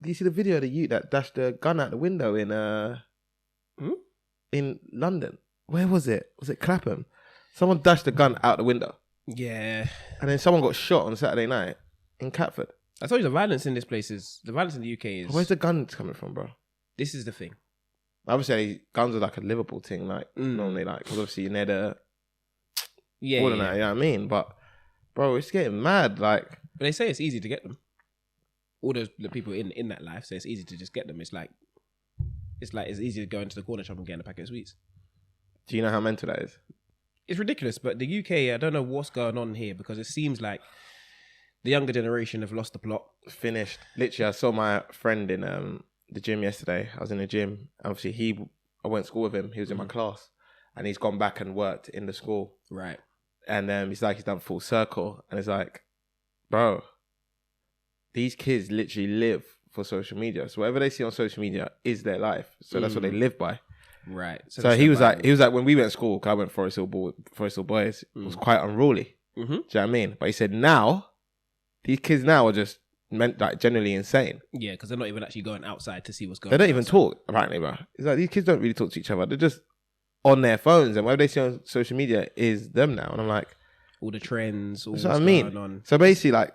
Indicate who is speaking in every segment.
Speaker 1: Do you see the video of the youth that dashed the gun out the window in London? Where was it? Was it Clapham? Someone dashed the gun out the window.
Speaker 2: Yeah.
Speaker 1: And then someone got shot on Saturday night in Catford.
Speaker 2: I told you the violence in this place the violence in the UK is...
Speaker 1: Where's the guns coming from, bro?
Speaker 2: This is the thing.
Speaker 1: Obviously, guns are like a Liverpool thing, like normally, like, because obviously you're near the...
Speaker 2: Yeah,
Speaker 1: all of that, you know what I mean? But, bro, it's getting mad, like...
Speaker 2: But they say it's easy to get them. All the people in that life say it's easy to just get them. It's easy to go into the corner shop and get a packet of sweets.
Speaker 1: Do you know how mental that is?
Speaker 2: It's ridiculous, but the UK, I don't know what's going on here because it seems like the younger generation have lost the plot.
Speaker 1: Finished. Literally, I saw my friend in the gym yesterday. I was in the gym. Obviously, I went to school with him. He was in my class. And he's gone back and worked in the school.
Speaker 2: Right.
Speaker 1: And he's done full circle. And it's like, bro, these kids literally live for social media. So whatever they see on social media is their life. So that's what they live by.
Speaker 2: Right.
Speaker 1: So he was like, when we went to school, 'cause I went Forest Hill Boys, it was quite unruly. Do you know what I mean? But he said now, these kids now are just generally insane.
Speaker 2: Yeah, because they're not even actually going outside to see what's going on.
Speaker 1: They don't even talk, apparently, bro. It's like these kids don't really talk to each other. They're just on their phones, and whatever they see on social media is them now. And I'm like,
Speaker 2: all the trends, all
Speaker 1: that's
Speaker 2: what's
Speaker 1: what I mean.
Speaker 2: going on.
Speaker 1: So basically, like,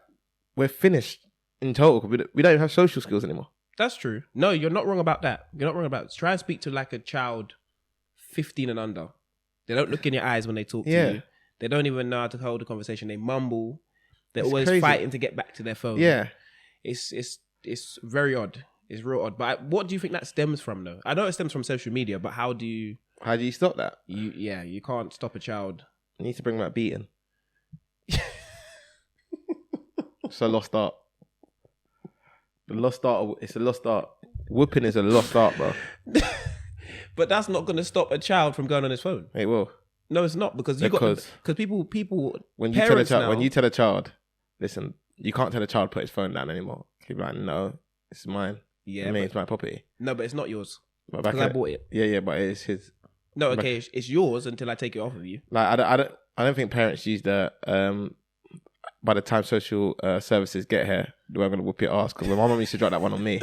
Speaker 1: we're finished in total. We don't even have social skills anymore.
Speaker 2: That's true. No, you're not wrong about that. You're not wrong about it. Try and speak to like a child 15 and under. They don't look in your eyes when they talk to you. They don't even know how to hold a conversation. They mumble. They're always
Speaker 1: crazy.
Speaker 2: fighting to get back to their phone.
Speaker 1: Yeah.
Speaker 2: It's very odd. It's real odd. But what do you think that stems from, though? I know it stems from social media, but how do you
Speaker 1: stop that?
Speaker 2: You can't stop a child.
Speaker 1: You need to bring back beating. It's a lost art. It's a lost art. Whooping is a lost art, bro.
Speaker 2: But that's not going to stop a child from going on his phone.
Speaker 1: It will.
Speaker 2: No, it's not because people when you
Speaker 1: tell a child, listen, you can't tell a child to put his phone down anymore. He'll be like, no, it's mine. Yeah, it's my property.
Speaker 2: No, but it's not yours. Because I bought it.
Speaker 1: Yeah, but it's his.
Speaker 2: No, okay, it's yours until I take it off of you.
Speaker 1: Like I don't think parents use the by the time social services get here, we're gonna whoop your ass. Because when my mum used to drop that one on me,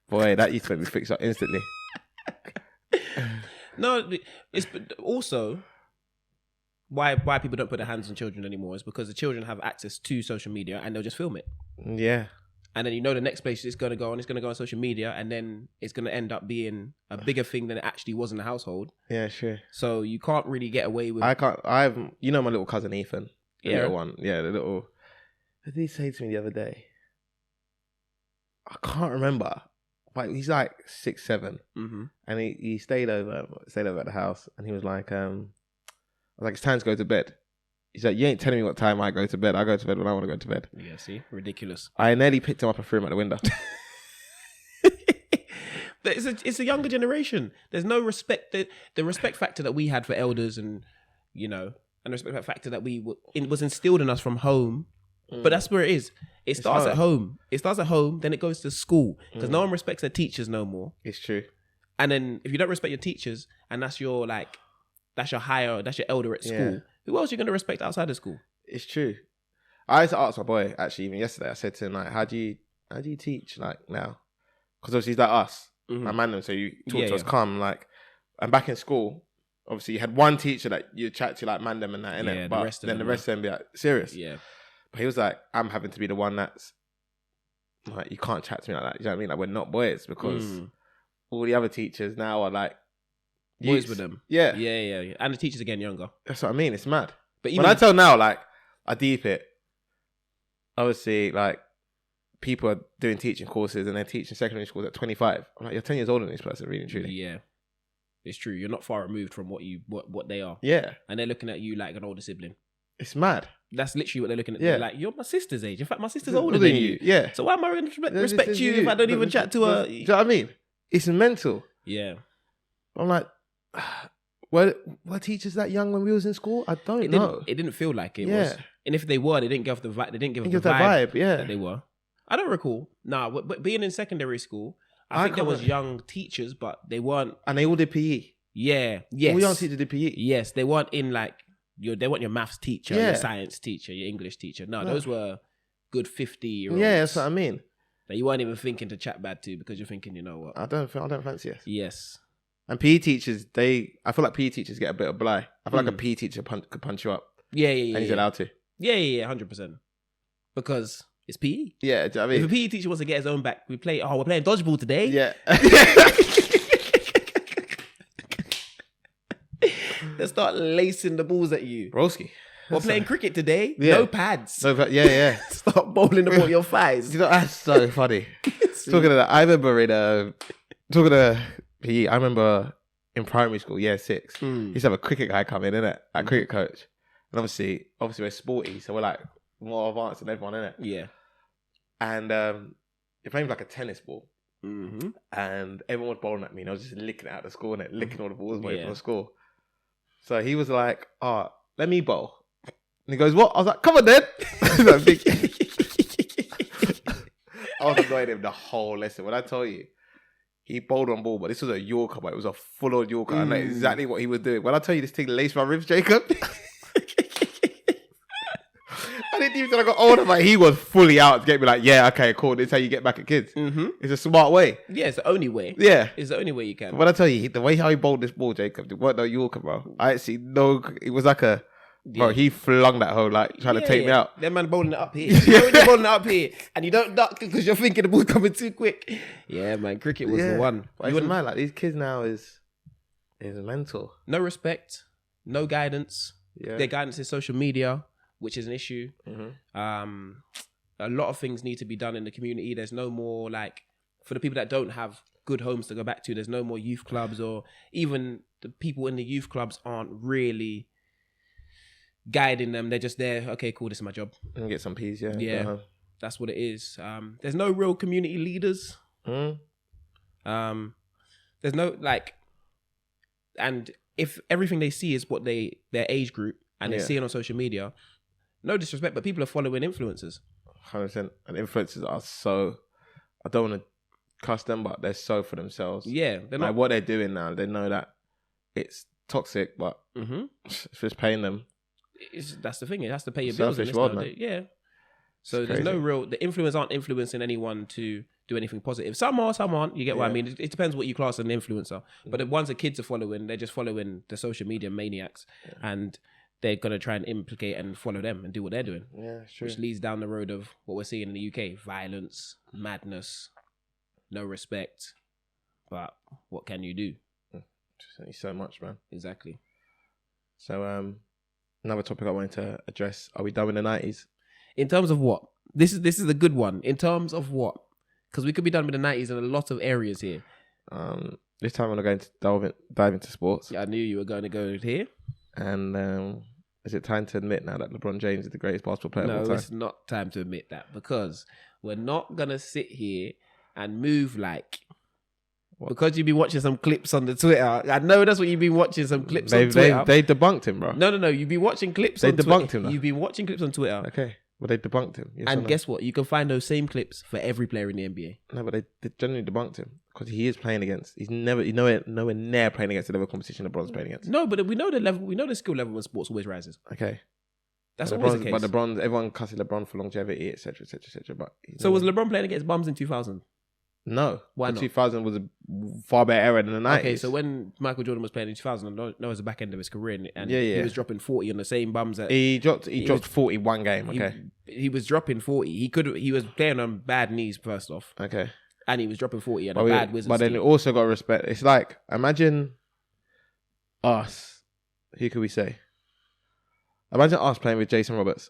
Speaker 1: boy, that used to make me fix up instantly.
Speaker 2: No, it's also why people don't put their hands on children anymore is because the children have access to social media and they'll just film it.
Speaker 1: Yeah.
Speaker 2: And then the next place it's going to go on social media, and then it's going to end up being a bigger thing than it actually was in the household.
Speaker 1: Yeah, sure.
Speaker 2: So you can't really get away with...
Speaker 1: my little cousin Ethan. The little one. Yeah, the little... What did he say to me the other day? I can't remember. But he's like 6, 7.
Speaker 2: Mm-hmm.
Speaker 1: And he stayed over at the house, and he was like, I was like, it's time to go to bed. He's like, you ain't telling me what time I go to bed. I go to bed when I want to go to bed.
Speaker 2: Yeah, see? Ridiculous.
Speaker 1: I nearly picked him up and threw him out the window.
Speaker 2: It's a younger generation. There's no respect. The respect factor that we had for elders and the respect factor that was instilled in us from home. But that's where it is. It starts at home. It starts at home, then it goes to school. Because no one respects their teachers no more.
Speaker 1: It's true.
Speaker 2: And then if you don't respect your teachers, and that's your elder at school, who else are you going to respect outside of school?
Speaker 1: It's true. I used to ask my boy, actually, even yesterday, I said to him, like, how do you teach, like, now? Because obviously he's like us.
Speaker 2: Mm-hmm.
Speaker 1: I man them, so you talk to us calm, like, and back in school, obviously you had one teacher that you chat to, like, man them and that, innit?
Speaker 2: Yeah,
Speaker 1: but the rest of them be like, serious.
Speaker 2: Yeah.
Speaker 1: But he was like, I'm having to be the one that's, like, you can't chat to me like that. You know what I mean? Like, we're not boys, because all the other teachers now are like,
Speaker 2: boys with them.
Speaker 1: Yeah.
Speaker 2: Yeah. And the teachers are getting younger.
Speaker 1: That's what I mean. It's mad.
Speaker 2: But
Speaker 1: when I tell now, like, I deep it. Obviously, like, people are doing teaching courses and they're teaching secondary schools at 25. I'm like, you're 10 years older than this person, really and truly.
Speaker 2: Yeah. It's true. You're not far removed from what they are.
Speaker 1: Yeah.
Speaker 2: And they're looking at you like an older sibling.
Speaker 1: It's mad.
Speaker 2: That's literally what they're looking at.
Speaker 1: Yeah.
Speaker 2: They're like, you're my sister's age. In fact, my sister's older than you.
Speaker 1: Yeah.
Speaker 2: So why am I going to respect you if I don't even chat to her?
Speaker 1: Do you know what I mean? It's mental.
Speaker 2: Yeah.
Speaker 1: I'm like, were teachers that young when we was in school? I don't know.
Speaker 2: It didn't feel like it was. And if they were, they didn't give the vibe. They didn't give the
Speaker 1: vibe. Yeah.
Speaker 2: That they were. I don't recall. Nah, but being in secondary school, I think there was young teachers, but they weren't.
Speaker 1: And they all did PE.
Speaker 2: Yeah. Yes.
Speaker 1: All young teachers did PE.
Speaker 2: Yes, they weren't in like they weren't your maths teacher, your science teacher, your English teacher. No, those were good 50-year-olds.
Speaker 1: Yeah, that's what I mean.
Speaker 2: that you weren't even thinking to chat bad to because you're thinking, you know what?
Speaker 1: I don't fancy it.
Speaker 2: Yes.
Speaker 1: And PE teachers, I feel like PE teachers get a bit of bly. I feel like a PE teacher could punch you up.
Speaker 2: Yeah.
Speaker 1: And he's allowed to.
Speaker 2: Yeah, 100%. Because it's PE.
Speaker 1: Yeah, do you know what I mean?
Speaker 2: If a PE teacher wants to get his own back, we're playing dodgeball today.
Speaker 1: Yeah.
Speaker 2: Let's start lacing the balls at you.
Speaker 1: Broski.
Speaker 2: We're playing cricket today.
Speaker 1: Yeah.
Speaker 2: No pads.
Speaker 1: Yeah.
Speaker 2: Start bowling the ball at your thighs.
Speaker 1: You know, that's so funny. Talking to that, I remember talking to PE, I remember in primary school, year 6, he used to have a cricket guy come in, innit? A cricket coach. And obviously we're sporty, so we're like more advanced than everyone, innit?
Speaker 2: Yeah.
Speaker 1: And you're playing with like a tennis ball.
Speaker 2: Mm-hmm.
Speaker 1: And everyone was bowling at me, and I was just licking it out of the score, innit? Licking all the balls away from the score. So he was like, let me bowl. And he goes, what? I was like, come on then. I was annoying him the whole lesson. When I tell you, he bowled on ball, but this was a Yorker, but it was a full-on Yorker. I know exactly what he was doing. When I tell you this thing laced my ribs, Jacob, I didn't even till I got older, but he was fully out to get me like, yeah, okay, cool. This is how you get back at kids. Mm-hmm. It's a smart way.
Speaker 2: Yeah, it's the only way.
Speaker 1: Yeah.
Speaker 2: It's the only way you can.
Speaker 1: When I tell you, the way how he bowled this ball, Jacob, it weren't no Yorker, bro. I actually know, it was like a, bro, he flung that hole, like, trying to take me out.
Speaker 2: That man bowling it up here. You know when you're bowling it up here, and you don't duck because you're thinking the ball's coming too quick. Yeah, man, cricket was the one.
Speaker 1: But it's mad, like, these kids now is mental.
Speaker 2: No respect, no guidance.
Speaker 1: Yeah.
Speaker 2: Their guidance is social media, which is an issue.
Speaker 1: Mm-hmm.
Speaker 2: A lot of things need to be done in the community. There's no more, like, for the people that don't have good homes to go back to, there's no more youth clubs, or even the people in the youth clubs aren't really guiding them. They're just there. Okay, cool. This is my job.
Speaker 1: And get some peas. Yeah.
Speaker 2: Yeah. That's what it is. There's no real community leaders. There's no, like, and if everything they see is what their age group and they see it on social media, no disrespect, but people are following influencers.
Speaker 1: 100%. And influencers are so, I don't want to cuss them, but they're so for themselves.
Speaker 2: Yeah. They're
Speaker 1: like
Speaker 2: not.
Speaker 1: What they're doing now, they know that it's toxic, but it's just paying them.
Speaker 2: That's the thing. It has to pay your bills.
Speaker 1: Selfish world, man.
Speaker 2: Yeah. So there's no real, the influencers aren't influencing anyone to do anything positive. Some are, some aren't. You get what I mean? It depends what you class as an influencer. But the ones that kids are following, they're just following the social media maniacs. Yeah. And they're going to try and implicate and follow them and do what they're doing.
Speaker 1: Yeah, sure.
Speaker 2: Which leads down the road of what we're seeing in the UK. Violence, madness, no respect. But what can you do?
Speaker 1: Just only so much, man.
Speaker 2: Exactly.
Speaker 1: So, another topic I wanted to address. Are we done with the 90s?
Speaker 2: In terms of what? This is a good one. In terms of what? Because we could be done with the 90s in a lot of areas here.
Speaker 1: This time I'm going to dive into sports.
Speaker 2: Yeah, I knew you were going to go here.
Speaker 1: And is it time to admit now that LeBron James is the greatest basketball player of all time?
Speaker 2: No, it's not time to admit that, because we're not going to sit here and move like... What? Because you've been watching some clips on the Twitter. I know that's what you've been watching, some clips on Twitter.
Speaker 1: They debunked him, bro.
Speaker 2: No. You've been watching clips on Twitter.
Speaker 1: They debunked him, though.
Speaker 2: You've been watching clips on Twitter.
Speaker 1: Okay. Well, they debunked him. Yes,
Speaker 2: and guess what? You can find those same clips for every player in the NBA.
Speaker 1: No, but they generally debunked him because he is playing against. He's nowhere near playing against the level of competition LeBron's playing against.
Speaker 2: No, but we know the level. We know the skill level when sports always rises.
Speaker 1: Okay,
Speaker 2: that's always the case.
Speaker 1: But LeBron, everyone cusses LeBron for longevity, etc., etc., etc. But
Speaker 2: so was LeBron playing against bums in 2000?
Speaker 1: No.
Speaker 2: Why not?
Speaker 1: 2000 was a far better era than the 90s.
Speaker 2: Okay, so when Michael Jordan was playing in 2000, I know it was the back end of his career, and he was dropping 40 on the same bums.
Speaker 1: He dropped 40 one game. Okay,
Speaker 2: he was dropping 40. He was playing on bad knees first off.
Speaker 1: Okay,
Speaker 2: and he was dropping 40 and a bad Wizards.
Speaker 1: But then you also got to respect. It's like, imagine us. Who could we say? Imagine us playing with Jason Roberts.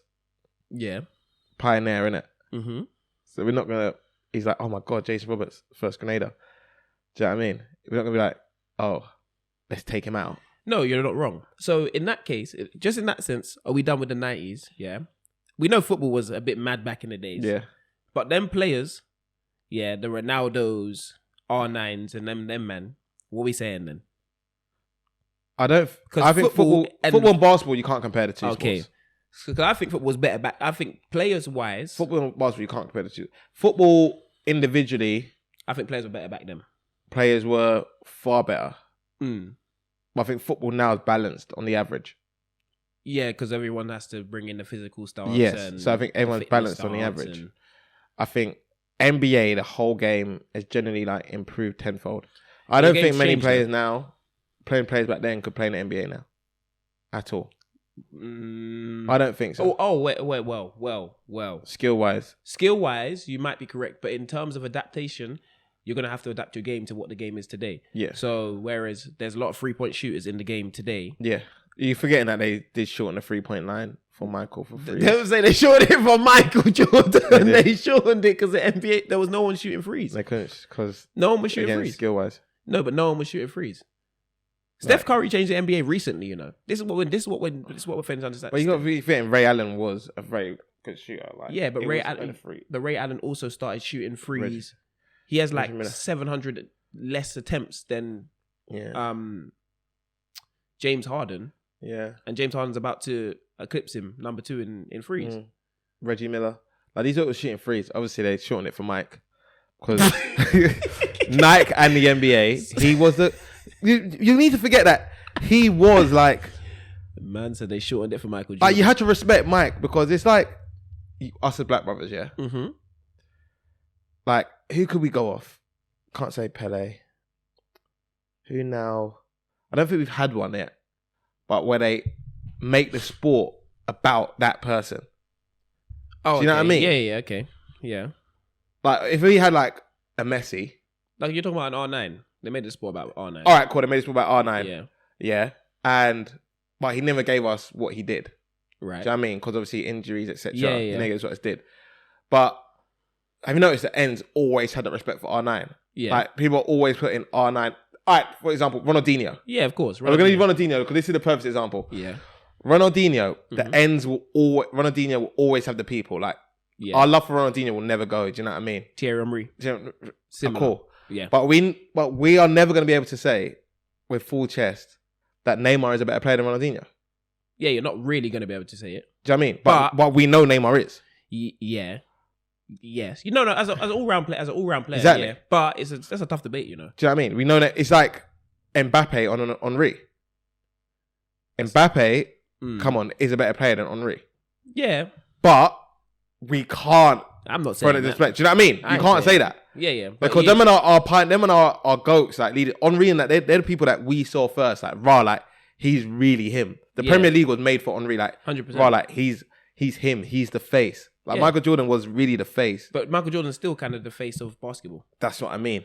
Speaker 2: Yeah,
Speaker 1: pioneer, innit?
Speaker 2: Mm-hmm.
Speaker 1: So we're not gonna. He's like, oh my God, Jason Roberts, first Grenada. Do you know what I mean? We're not going to be like, oh, let's take him out.
Speaker 2: No, you're not wrong. So in that case, just in that sense, are we done with the 90s? Yeah. We know football was a bit mad back in the days.
Speaker 1: Yeah.
Speaker 2: But them players, the Ronaldos, R9s, and them man, what are we saying then?
Speaker 1: I think football and basketball, you can't compare the two sports.
Speaker 2: Because I think football was better back. I think players-wise...
Speaker 1: Football and basketball, you can't compare the two. Football, individually...
Speaker 2: I think players were better back then.
Speaker 1: Players were far better. But I think football now is balanced on the average.
Speaker 2: Yeah, because everyone has to bring in the physical stance.
Speaker 1: Yes, so I think everyone's balanced on the average. I think NBA, the whole game has generally like improved tenfold. I
Speaker 2: The
Speaker 1: don't
Speaker 2: game's
Speaker 1: think many
Speaker 2: changed,
Speaker 1: players now, playing players back then, could play in the NBA now. At all. I don't think so.
Speaker 2: Well.
Speaker 1: Skill-wise.
Speaker 2: Skill-wise, you might be correct, but in terms of adaptation, you're going to have to adapt your game to what the game is today.
Speaker 1: Yeah.
Speaker 2: So, whereas there's a lot of three-point shooters in the game today.
Speaker 1: Yeah. You're forgetting that they did shorten the 3-point line for Michael for free.
Speaker 2: They would say they shortened it for Michael Jordan. They shortened it because the NBA, there was no one shooting threes.
Speaker 1: They couldn't because
Speaker 2: No one was shooting threes.
Speaker 1: Skill-wise.
Speaker 2: No, but no one was shooting threes. Steph Curry changed the NBA recently, you know. This is what we're fans understand.
Speaker 1: But you got to be fitting. Ray Allen was a very good shooter. Like,
Speaker 2: yeah, but Ray Allen also started shooting threes. He has like 700 less attempts than James Harden.
Speaker 1: Yeah.
Speaker 2: And James Harden's about to eclipse him, number 2 in threes.
Speaker 1: Reggie Miller. Like these are shooting threes. Obviously they shortened it for Mike. Because Nike and the NBA, he was the... You need to forget that he was like...
Speaker 2: Man said they shortened it for Michael Jordan.
Speaker 1: Like you had to respect Mike because it's like us as black brothers, yeah?
Speaker 2: Mm-hmm.
Speaker 1: Like, who could we go off? Can't say Pele. Who now? I don't think we've had one yet. But where they make the sport about that person.
Speaker 2: Oh,
Speaker 1: do you know what I mean?
Speaker 2: Yeah, okay. Yeah.
Speaker 1: Like, if we had like a Messi.
Speaker 2: Like you're talking about an R9. They made the sport about R9.
Speaker 1: All right, cool. They made the sport about R9.
Speaker 2: Yeah.
Speaker 1: Yeah. But he never gave us what he did.
Speaker 2: Right.
Speaker 1: Do you know what I mean? Because obviously injuries, etc.
Speaker 2: Yeah.
Speaker 1: He never gave us what it did. But have you noticed that ends always had that respect for R9?
Speaker 2: Yeah.
Speaker 1: Like, people are always putting R9. All right, for example, Ronaldinho.
Speaker 2: Yeah, of course.
Speaker 1: We're going to use Ronaldinho because this is the perfect example.
Speaker 2: Yeah.
Speaker 1: Ronaldinho, the ends will always... Ronaldinho will always have the people. Like, our love for Ronaldinho will never go. Do you know what I mean?
Speaker 2: Thierry Henry. Similar.
Speaker 1: Cool.
Speaker 2: Yeah.
Speaker 1: But we are never going to be able to say with full chest that Neymar is a better player than Ronaldinho.
Speaker 2: Yeah, you're not really going to be able to say it.
Speaker 1: Do you know what I mean? But we know Neymar is.
Speaker 2: Yeah. Yes. You know, as an all-round player,
Speaker 1: exactly.
Speaker 2: Yeah. But that's a tough debate, you know.
Speaker 1: Do you know what I mean? We know that it's like Mbappe on Henry. Mbappe, come on, is a better player than Henry.
Speaker 2: Yeah.
Speaker 1: But we can't.
Speaker 2: I'm not saying that.
Speaker 1: Do you know what I mean? You can't say that.
Speaker 2: Yeah.
Speaker 1: Because them and our goats, like leaders, Henry and that, they're the people that we saw first. Like, like he's really him. The Premier League was made for Henry. Like,
Speaker 2: 100%.
Speaker 1: Like he's him. He's the face. Like Michael Jordan was really the face.
Speaker 2: But Michael Jordan's still kind of the face of basketball.
Speaker 1: That's what I mean.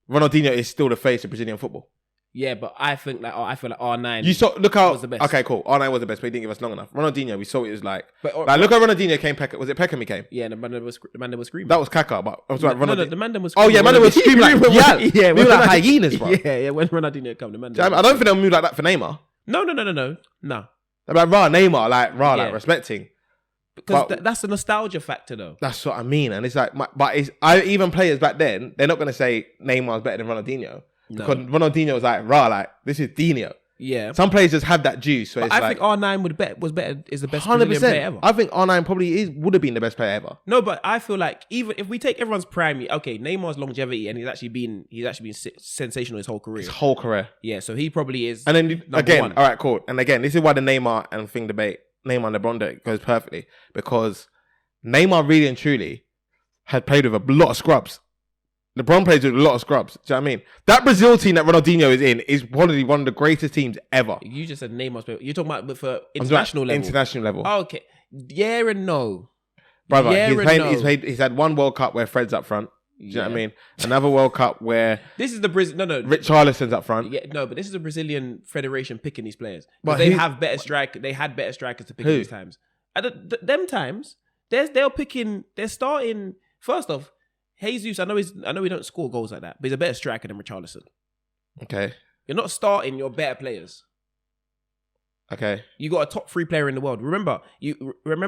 Speaker 1: Ronaldinho is still the face of Brazilian football.
Speaker 2: Yeah, but I feel like R9.
Speaker 1: You saw, look how
Speaker 2: was the best.
Speaker 1: Okay, cool. R9 was the best, but he didn't give us long enough. Ronaldinho, we saw it was like.
Speaker 2: But
Speaker 1: look at Ronaldinho came. Was it Peckham he came?
Speaker 2: Yeah, the man that was screaming.
Speaker 1: That was Kaka, but I was like Ronaldinho.
Speaker 2: No, the man that was.
Speaker 1: Oh yeah, man that was screaming like
Speaker 2: yeah,
Speaker 1: we were like hyenas, bro.
Speaker 2: Yeah. When Ronaldinho come, the man.
Speaker 1: I don't think they'll move like that for Neymar.
Speaker 2: No.
Speaker 1: They're like Neymar, like respecting.
Speaker 2: Because that's the nostalgia factor, though.
Speaker 1: That's what I mean, and it's like, even players back then, they're not going to say Neymar's better than Ronaldinho because Ronaldinho was like this is Dino.
Speaker 2: Yeah.
Speaker 1: Some players just have that juice. So I
Speaker 2: think R9 was better. Is the best Brazilian player ever.
Speaker 1: I think R9 probably would have been the best player ever.
Speaker 2: No, but I feel like even if we take everyone's prime, okay, Neymar's longevity and he's actually been sensational his whole career. Yeah, so he probably is.
Speaker 1: And then again,
Speaker 2: one.
Speaker 1: all right, cool. And again, this is why the Neymar and thing debate, Neymar and LeBron debate goes perfectly, because Neymar really and truly had played with a lot of scrubs. LeBron plays with a lot of scrubs. Do you know what I mean? That Brazil team that Ronaldinho is in is probably one of the greatest teams ever.
Speaker 2: You just said Neymar's player. You're talking about for international level.
Speaker 1: International level.
Speaker 2: Oh, okay. Yeah and no.
Speaker 1: Brother, he's had one World Cup where Fred's up front. Do you know what I mean? Another World Cup where
Speaker 2: this is the No.
Speaker 1: Richarlison's up front.
Speaker 2: Yeah, no, but this is the Brazilian Federation picking these players. But they had better strikers to pick at these times. At them times, they're starting first off. Jesus, I know he don't score goals like that, but he's a better striker than Richarlison.
Speaker 1: Okay.
Speaker 2: You're not starting your better players.
Speaker 1: Okay.
Speaker 2: You got a top 3 player in the world. Remember,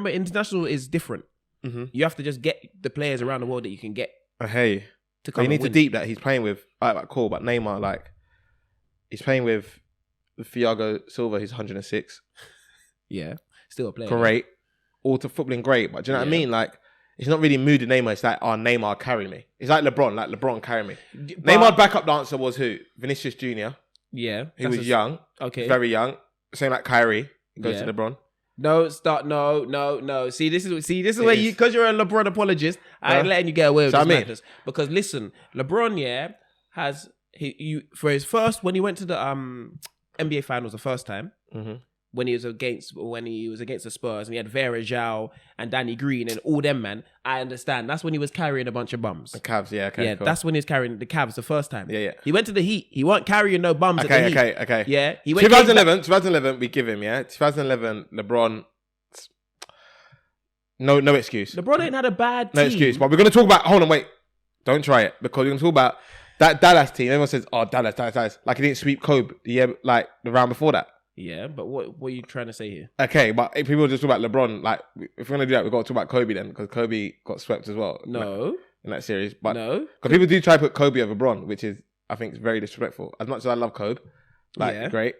Speaker 2: international is different. Mm-hmm. You have to just get the players around the world that you can get.
Speaker 1: Hey, you need to deep that he's playing with. Cool, but Neymar, like, he's playing with Thiago Silva. He's 106.
Speaker 2: Yeah, still a player.
Speaker 1: Great, all to footballing great, but do you know what I mean? Like, it's not really mood of Neymar. It's like, Neymar carry me. It's like LeBron carry me. Neymar's backup dancer was who? Vinicius Jr.
Speaker 2: Yeah,
Speaker 1: he was young.
Speaker 2: Okay,
Speaker 1: very young. Same like Kyrie. He goes to LeBron.
Speaker 2: No, start. No. See, this is where you, because you're a LeBron apologist, I ain't letting you get away with this madness. Because listen, LeBron, has for his first, when he went to the NBA Finals the first time, when he was against the Spurs, and he had Vera Zhao and Danny Green and all them, man. I understand. That's when he was carrying a bunch of bums.
Speaker 1: The Cavs, okay.
Speaker 2: Cool. That's when he was carrying the Cavs the first time.
Speaker 1: Yeah.
Speaker 2: He went to the Heat. He weren't carrying no bums at the Heat.
Speaker 1: Okay.
Speaker 2: Yeah. He went
Speaker 1: 2011, we give him, 2011, LeBron, no excuse.
Speaker 2: LeBron ain't had a bad team.
Speaker 1: No excuse. But we're going to talk about, hold on, wait. Don't try it. Because we're going to talk about that Dallas team. Everyone says, oh, Dallas. Like he didn't sweep Kobe the round before that.
Speaker 2: Yeah, but what are you trying to say here?
Speaker 1: Okay, but if people just talk about LeBron, like, if we're going to do that, we've got to talk about Kobe then, because Kobe got swept as well.
Speaker 2: No.
Speaker 1: In that series. But
Speaker 2: no.
Speaker 1: Because people do try to put Kobe over LeBron, which is, I think, is very disrespectful. As much as I love Kobe, great,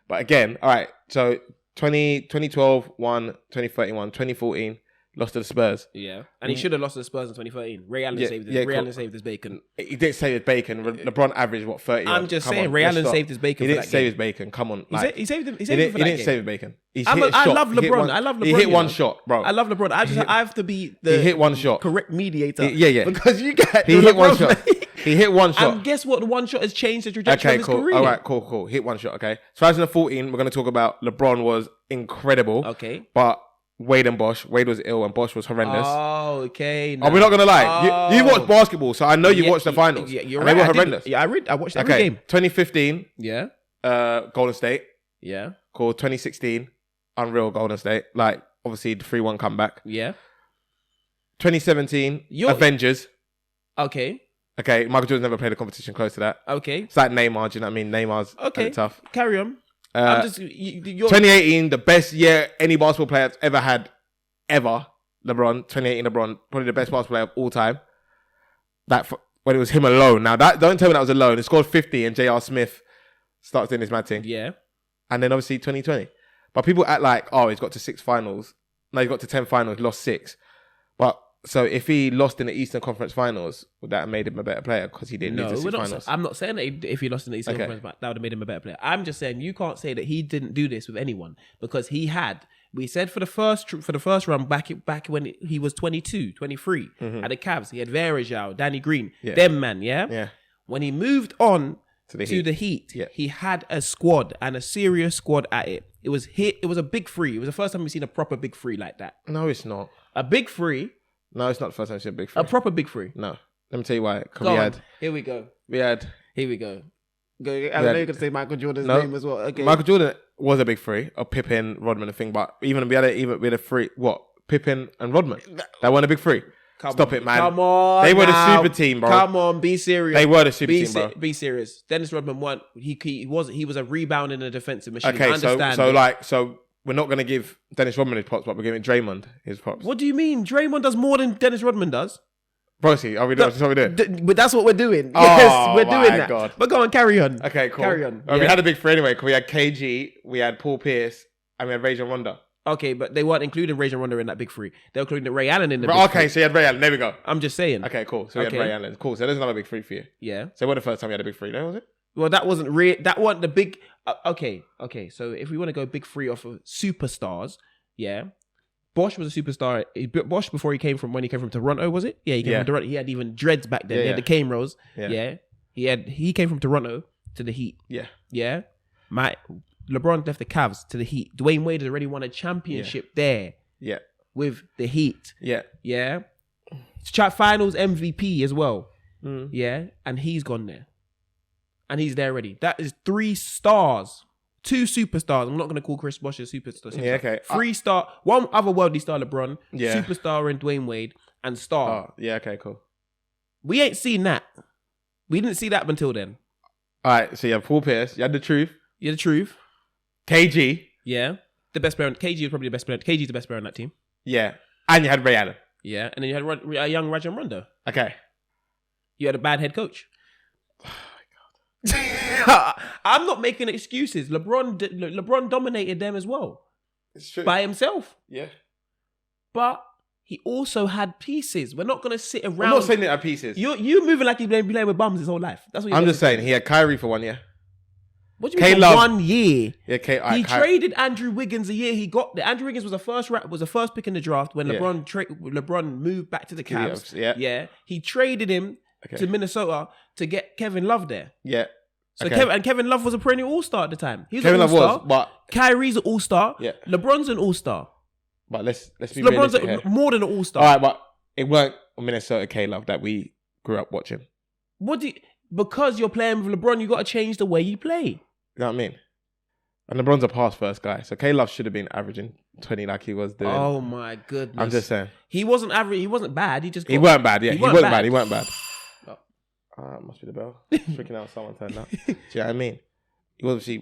Speaker 1: But again, all right, so 2012 won, 2013 won, 2014 lost to the Spurs.
Speaker 2: Yeah, and he should have lost to the Spurs in 2013. Ray Allen saved his. Ray Allen saved his bacon.
Speaker 1: He didn't save his bacon. LeBron averaged 30.
Speaker 2: I'm just saying, Ray Allen saved his bacon.
Speaker 1: He didn't save his bacon. Come on,
Speaker 2: he saved him. He
Speaker 1: didn't save his bacon.
Speaker 2: I love LeBron. I love LeBron.
Speaker 1: He hit one shot, bro.
Speaker 2: I love LeBron. I have to be the.
Speaker 1: He hit one shot.
Speaker 2: Correct mediator.
Speaker 1: Yeah.
Speaker 2: Because you get.
Speaker 1: He hit one shot. He hit one shot.
Speaker 2: And guess what? The one shot has changed the trajectory of his career.
Speaker 1: All right, cool. Hit one shot. Okay. 2014, we're going to talk about LeBron was incredible.
Speaker 2: Okay.
Speaker 1: But Wade and Bosch. Wade was ill and Bosch was horrendous.
Speaker 2: Oh, okay.
Speaker 1: No. We're not going to lie. You watched basketball, so I know you watched the finals.
Speaker 2: Yeah, you're
Speaker 1: and
Speaker 2: right.
Speaker 1: They were horrendous.
Speaker 2: I watched every game.
Speaker 1: 2015.
Speaker 2: Yeah.
Speaker 1: Golden State.
Speaker 2: Yeah.
Speaker 1: Cool. 2016. Unreal Golden State. Like, obviously, the 3-1 comeback.
Speaker 2: Yeah.
Speaker 1: 2017. Avengers.
Speaker 2: Okay.
Speaker 1: Michael Jordan never played a competition close to that.
Speaker 2: Okay.
Speaker 1: It's like Neymar, do you know what I mean? Neymar's tough.
Speaker 2: Carry on.
Speaker 1: 2018, the best year any basketball player ever had, ever. LeBron, 2018 LeBron, probably the best basketball player of all time. When it was him alone. Now, don't tell me that was alone. He scored 50 and J.R. Smith starts doing his mad thing.
Speaker 2: Yeah.
Speaker 1: And then obviously 2020. But people act like, oh, he's got to 6 finals. No, he got to 10 finals, lost 6. But so if he lost in the Eastern Conference Finals, would that have made him a better player because he didn't lose the 6 finals?
Speaker 2: I'm not saying that if he lost in the Eastern Conference, that would have made him a better player. I'm just saying you can't say that he didn't do this with anyone because he had. We said for the first run back when he was 22, 23 at the Cavs, he had Vera Zhao, Danny Green, them man, yeah. When he moved on to the Heat, he had a squad and a serious squad at it. It was a big three. It was the first time we've seen a proper big three like that.
Speaker 1: No, it's not.
Speaker 2: A big three.
Speaker 1: No, it's not the first time I've seen a big three.
Speaker 2: A proper big three.
Speaker 1: No. Let me tell you why.
Speaker 2: Here we go. Here we go. I know you're going to say Michael Jordan's name as well. Okay.
Speaker 1: Michael Jordan was a big three. Of Pippen, Rodman, and thing. But we had a three. What? Pippen and Rodman. That weren't a big three. Stop it, man.
Speaker 2: Come on.
Speaker 1: They were the super team, bro.
Speaker 2: Come on, be serious.
Speaker 1: They were the super team, bro.
Speaker 2: Be serious. Dennis Rodman won. He was a rebounding and a defensive machine.
Speaker 1: Okay, so we're not going to give Dennis Rodman his props, but we're giving Draymond his props.
Speaker 2: What do you mean? Draymond does more than Dennis Rodman does.
Speaker 1: Bro, see, are we doing? That's what we're doing.
Speaker 2: But that's what we're doing. Yes, we're doing that.
Speaker 1: God.
Speaker 2: But go on, carry on.
Speaker 1: Okay, cool.
Speaker 2: Carry on.
Speaker 1: We had a big three anyway. Cause we had KG, we had Paul Pierce, and we had Rajon Rondo.
Speaker 2: Okay, but they weren't including Rajon Rondo in that big three. They were including Ray Allen in the big three.
Speaker 1: Okay, so you had Ray Allen. There we go.
Speaker 2: I'm just saying.
Speaker 1: Okay, cool. So we had Ray Allen. Cool. So there's another big three for you.
Speaker 2: Yeah.
Speaker 1: So what the first time you had a big three? There was it?
Speaker 2: Well, that wasn't that wasn't the big. Okay. So if we want to go big three off of superstars, yeah. Bosch was a superstar. Bosch before he came from Toronto, was it? Yeah, he came from Toronto. He had even dreads back then. He had the cane rolls. Yeah. He came from Toronto to the Heat. Yeah. Yeah. LeBron left the Cavs to the Heat. Dwayne Wade has already won a championship there. Yeah. With the Heat. Yeah. Yeah. Finals MVP as well. Yeah. And he's gone there. And he's there already. That is 3 stars. 2 superstars. I'm not going to call Chris Bosh a superstar.
Speaker 1: Yeah, okay.
Speaker 2: 3 star. 1 otherworldly star, LeBron. Yeah. Superstar in Dwayne Wade. And star.
Speaker 1: Oh, yeah, okay, cool.
Speaker 2: We ain't seen that. We didn't see that until then.
Speaker 1: All right, so you have Paul Pierce. You had the truth.
Speaker 2: You had the truth.
Speaker 1: KG.
Speaker 2: Yeah. The best player. KG is probably the best player. KG's the best player on that team.
Speaker 1: Yeah. And you had Ray Allen.
Speaker 2: Yeah. And then you had a young Rajon Rondo.
Speaker 1: Okay. You
Speaker 2: had a bad head coach. I'm not making excuses. LeBron dominated them as well.
Speaker 1: It's true.
Speaker 2: By himself.
Speaker 1: Yeah.
Speaker 2: But he also had pieces. We're not going to sit around.
Speaker 1: I'm not saying they had pieces.
Speaker 2: You moving like he's been playing with bums his whole life. That's what
Speaker 1: I'm just saying. He had Kyrie for 1 year.
Speaker 2: What do you mean for 1 year?
Speaker 1: Yeah,
Speaker 2: he traded Andrew Wiggins a year. He got the Andrew Wiggins was the first pick in the draft when LeBron moved back to the Cavs. Yeah. He traded him to Minnesota to get Kevin Love there.
Speaker 1: Yeah.
Speaker 2: So Kevin Love was a perennial all-star at the time. He was
Speaker 1: Kevin
Speaker 2: an all-star.
Speaker 1: Love was, but
Speaker 2: Kyrie's an all-star.
Speaker 1: Yeah.
Speaker 2: LeBron's an all-star.
Speaker 1: But let's be
Speaker 2: LeBron's
Speaker 1: realistic here.
Speaker 2: more than an all-star.
Speaker 1: All right, but it weren't Minnesota K-Love that we grew up watching.
Speaker 2: Because you're playing with LeBron, you got to change the way you play.
Speaker 1: You know what I mean? And LeBron's a pass-first guy, so K-Love should have been averaging 20 like he was doing.
Speaker 2: Oh my goodness!
Speaker 1: I'm just saying
Speaker 2: he wasn't average. He wasn't bad.
Speaker 1: He weren't bad. Yeah, he wasn't bad. He weren't bad.
Speaker 2: Oh.
Speaker 1: Must be the bell. Freaking out! Someone turned up. Do you know what I mean?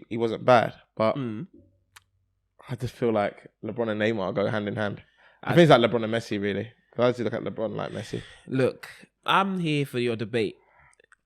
Speaker 1: He wasn't bad, but I just feel like LeBron and Neymar go hand in hand. I think it's like LeBron and Messi, really. Because I just look at LeBron like Messi.
Speaker 2: Look, I'm here for your debate.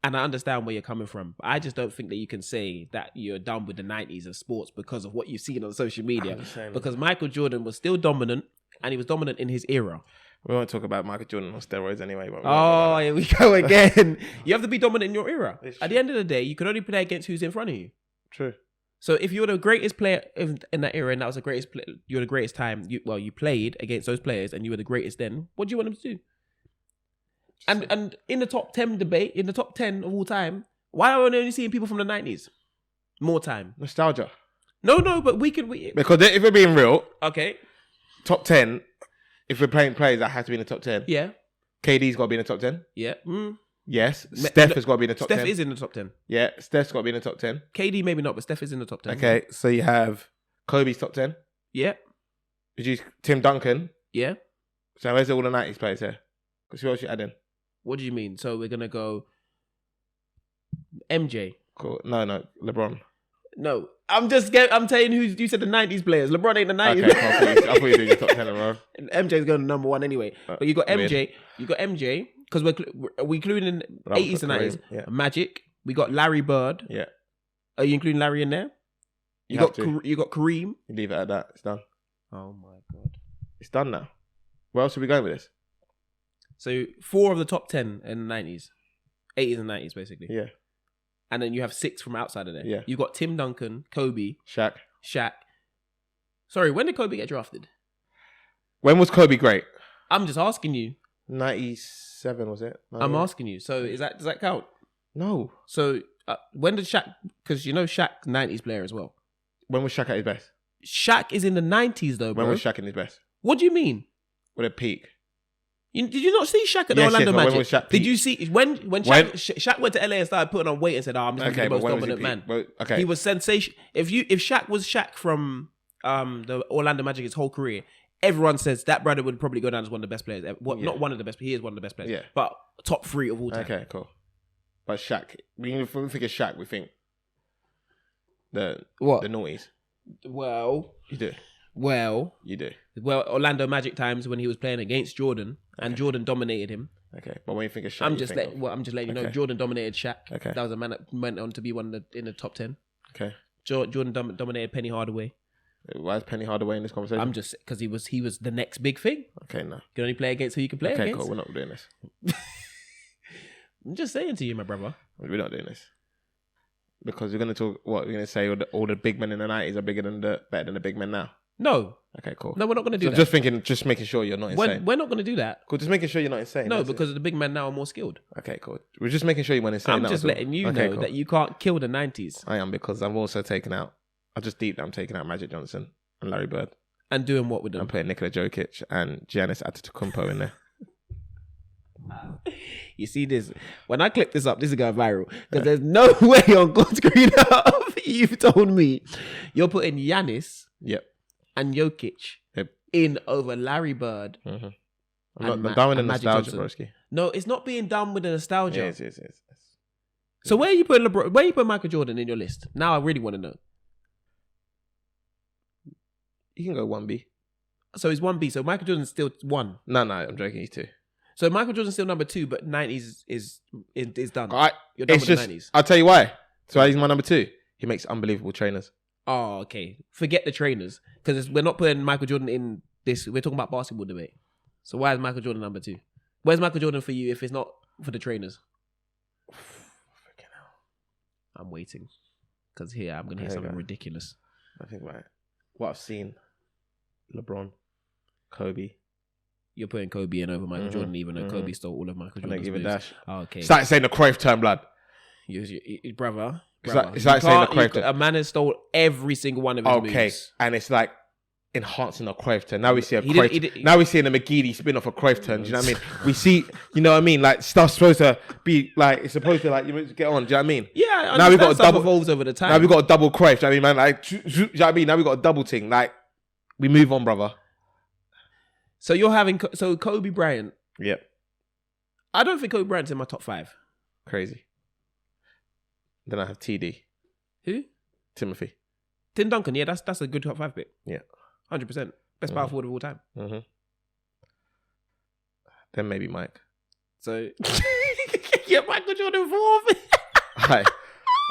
Speaker 2: And I understand where you're coming from. But I just don't think that you can say that you're done with the 90s of sports because of what you've seen on social media. Because Michael Jordan was still dominant, and he was dominant in his era.
Speaker 1: We won't talk about Michael Jordan on steroids anyway.
Speaker 2: Oh, here we go again. You have to be dominant in your era. At the end of the day, you can only play against who's in front of you.
Speaker 1: True.
Speaker 2: So if you're the greatest player in that era, and that was the greatest, you're the greatest time. You played against those players, and you were the greatest then. What do you want them to do? And in the top 10 debate, in the top 10 of all time, why are we only seeing people from the 90s? More time.
Speaker 1: Nostalgia.
Speaker 2: No, but
Speaker 1: because if we're being real,
Speaker 2: okay,
Speaker 1: top 10, if we're playing players that have to be in the top 10.
Speaker 2: Yeah.
Speaker 1: KD's got to be in the top 10.
Speaker 2: Yeah.
Speaker 1: Yes. Steph has got to be in the top 10.
Speaker 2: Steph is in the top 10.
Speaker 1: Yeah. Steph's got to be in the top 10.
Speaker 2: KD maybe not, but Steph is in the top 10.
Speaker 1: Okay. So you have Kobe's top 10.
Speaker 2: Yeah.
Speaker 1: Tim Duncan.
Speaker 2: Yeah.
Speaker 1: So where's all the 90s players here? Because who else you add in?
Speaker 2: What do you mean? So we're going to go MJ.
Speaker 1: Cool. No. LeBron.
Speaker 2: No. I'm telling you said the 90s players. LeBron ain't the 90s.
Speaker 1: Okay, I thought you were doing your top 10 in a row.
Speaker 2: MJ's going to number one anyway. But you got MJ. Weird. You got MJ, because we're including 80s and 90s. Yeah. Magic. We got Larry Bird.
Speaker 1: Yeah.
Speaker 2: Are you including Larry in there? You got Kareem.
Speaker 1: You leave it at that. It's done.
Speaker 2: Oh my God.
Speaker 1: It's done now. Where else are we going with this?
Speaker 2: So 4 of the top 10 in the 90s. 80s and 90s, basically.
Speaker 1: Yeah.
Speaker 2: And then you have 6 from outside of there.
Speaker 1: Yeah.
Speaker 2: You got Tim Duncan, Kobe.
Speaker 1: Shaq.
Speaker 2: Sorry, when did Kobe get drafted?
Speaker 1: When was Kobe great?
Speaker 2: I'm just asking you.
Speaker 1: 97, was it? 98?
Speaker 2: I'm asking you. So does that count?
Speaker 1: No.
Speaker 2: So when did Shaq... Because you know Shaq's 90s player as well.
Speaker 1: When was Shaq at his best?
Speaker 2: Shaq is in the 90s though, bro.
Speaker 1: When was Shaq in his best?
Speaker 2: What do you mean?
Speaker 1: With a peak.
Speaker 2: Did you not see Shaq at the Orlando Magic?
Speaker 1: When was Shaq
Speaker 2: did you see when Shaq went to LA and started putting on weight and said, "I'm just the most dominant man."
Speaker 1: Well, okay,
Speaker 2: he was sensation. If Shaq was Shaq from the Orlando Magic his whole career, everyone says that brother would probably go down as one of the best players. Not one of the best, but he is one of the best players.
Speaker 1: Yeah,
Speaker 2: but top 3 of all time.
Speaker 1: Okay, cool. But Shaq, if we think of Shaq, we think the noughties.
Speaker 2: Well,
Speaker 1: you do.
Speaker 2: Well,
Speaker 1: you do.
Speaker 2: Well, Orlando Magic times when he was playing against Jordan and Jordan dominated him.
Speaker 1: Okay, but when you think of Shaq,
Speaker 2: I'm just letting you know Jordan dominated Shaq.
Speaker 1: Okay,
Speaker 2: that was a man that went on to be one in the top 10.
Speaker 1: Okay,
Speaker 2: Jordan dominated Penny Hardaway.
Speaker 1: Why is Penny Hardaway in this conversation?
Speaker 2: I'm just because he was the next big thing.
Speaker 1: Okay, no,
Speaker 2: you can only play against who you can play against.
Speaker 1: Okay, cool. We're not doing this.
Speaker 2: I'm just saying to you, my brother.
Speaker 1: We're not doing this because we're going to talk. What we're going to say? All the big men in the 90s are better than the big men now.
Speaker 2: No.
Speaker 1: Okay, cool.
Speaker 2: No, we're not going to do that.
Speaker 1: Just making sure you're not insane.
Speaker 2: We're not going to do that.
Speaker 1: Cool, just making sure you're not insane.
Speaker 2: No, because the big men now are more skilled.
Speaker 1: Okay, cool. We're just making sure you weren't insane.
Speaker 2: I'm just letting you know that you can't kill the 90s.
Speaker 1: I am, because I'm also taking out, I'm taking out Magic Johnson and Larry Bird.
Speaker 2: And doing what with them?
Speaker 1: I'm putting Nikola Jokic and Giannis Antetokounmpo in there.
Speaker 2: You see this? When I clip this up, this is going viral. Because there's no way on God's green earth you've told me you're putting Giannis and Jokic in over Larry Bird.
Speaker 1: Mm-hmm. I'm done with the nostalgia, broski.
Speaker 2: No, it's not being done with the nostalgia.
Speaker 1: Yes.
Speaker 2: So where are you putting LeBron? Where are you putting Michael Jordan in your list? Now I really want to know.
Speaker 1: You can go 1B.
Speaker 2: So he's 1B. So Michael Jordan's still 1.
Speaker 1: No, I'm joking. He's 2.
Speaker 2: So Michael Jordan's still number 2, but 90s is done.
Speaker 1: You're done with the 90s. I'll tell you why. So he's my number 2. He makes unbelievable trainers.
Speaker 2: Oh, okay. Forget the trainers. Because we're not putting Michael Jordan in this. We're talking about basketball debate. So why is Michael Jordan number 2? Where's Michael Jordan for you if it's not for the trainers?
Speaker 1: Freaking hell.
Speaker 2: I'm waiting. Because here I'm gonna hear something ridiculous.
Speaker 1: I think about it. What I've seen: LeBron, Kobe.
Speaker 2: You're putting Kobe in over Michael Jordan, even though Kobe stole all of Michael Jordan's
Speaker 1: I give
Speaker 2: moves.
Speaker 1: a dash.
Speaker 2: Oh, okay.
Speaker 1: Start saying the Cruyff term, blood.
Speaker 2: Brother.
Speaker 1: It's like saying the Cruyff term.
Speaker 2: A man has stole every single one of his moves.
Speaker 1: And it's like enhancing a Cruyff turn. Now we see now we see in the McGeady spin off a Cruyff turn. Do you know what I mean? We see, you know what I mean? Like stuff's supposed to be like it's supposed to like you get on. Do you know what I mean?
Speaker 2: Yeah.
Speaker 1: Now we got a double
Speaker 2: evolves over the time.
Speaker 1: Now we got a double Cruyff. Do you know what I mean, man? Like, do you know what I mean? Now we got a double thing. Like we move on, brother.
Speaker 2: So you're having Kobe Bryant.
Speaker 1: Yep.
Speaker 2: I don't think Kobe Bryant's in my top 5.
Speaker 1: Crazy. Then I have TD.
Speaker 2: Who?
Speaker 1: Timothy.
Speaker 2: Tim Duncan. Yeah, that's a good top 5 pick.
Speaker 1: Yeah.
Speaker 2: 100%. Best power forward of all time.
Speaker 1: Mm-hmm. Then maybe Mike.
Speaker 2: So, yeah, Michael Jordan 4th.
Speaker 1: I